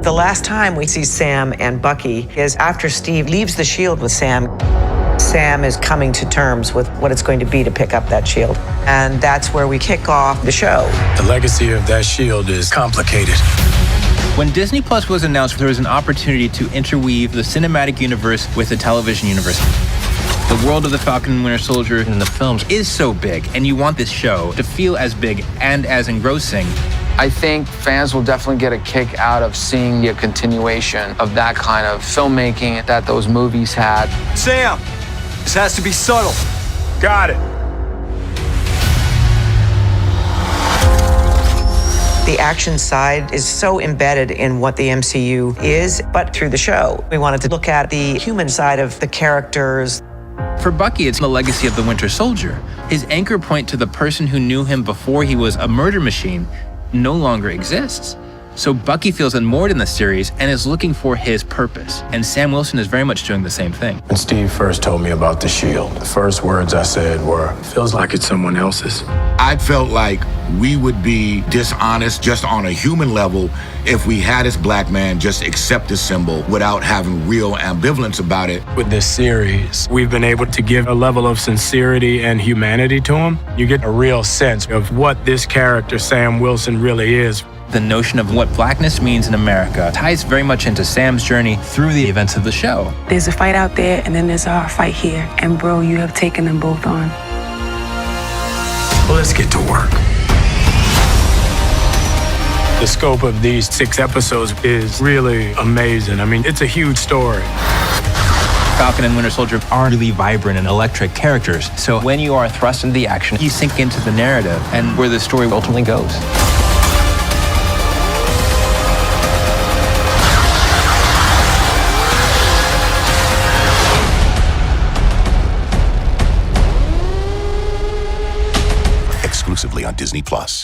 The last time we see Sam and Bucky is after Steve leaves the shield with Sam. Sam is coming to terms with what it's going to be to pick up that shield. And that's where we kick off the show. The legacy of that shield is complicated. When Disney Plus was announced, there was an opportunity to interweave the cinematic universe with the television universe. The world of the Falcon and Winter Soldier in the films is so big, and you want this show to feel as big and as engrossing. I think fans will definitely get a kick out of seeing a continuation of that kind of filmmaking that those movies had. Sam, this has to be subtle. Got it. The action side is so embedded in what the MCU is, but through the show, we wanted to look at the human side of the characters. For Bucky, it's the legacy of the Winter Soldier. His anchor point to the person who knew him before he was a murder machine no longer exists. So Bucky feels unmoored in the series and is looking for his purpose. And Sam Wilson is very much doing the same thing. When Steve first told me about the shield, the first words I said were, feels like it's someone else's. I felt like we would be dishonest just on a human level if we had this black man just accept the symbol without having real ambivalence about it. With this series, we've been able to give a level of sincerity and humanity to him. You get a real sense of what this character, Sam Wilson, really is. The notion of what blackness means in America ties very much into Sam's journey through the events of the show. There's a fight out there, and then there's our fight here. And bro, you have taken them both on. Well, let's get to work. The scope of these 6 episodes is really amazing. I mean, it's a huge story. Falcon and Winter Soldier are really vibrant and electric characters. So when you are thrust into the action, you sink into the narrative and where the story ultimately goes. Exclusively on Disney Plus.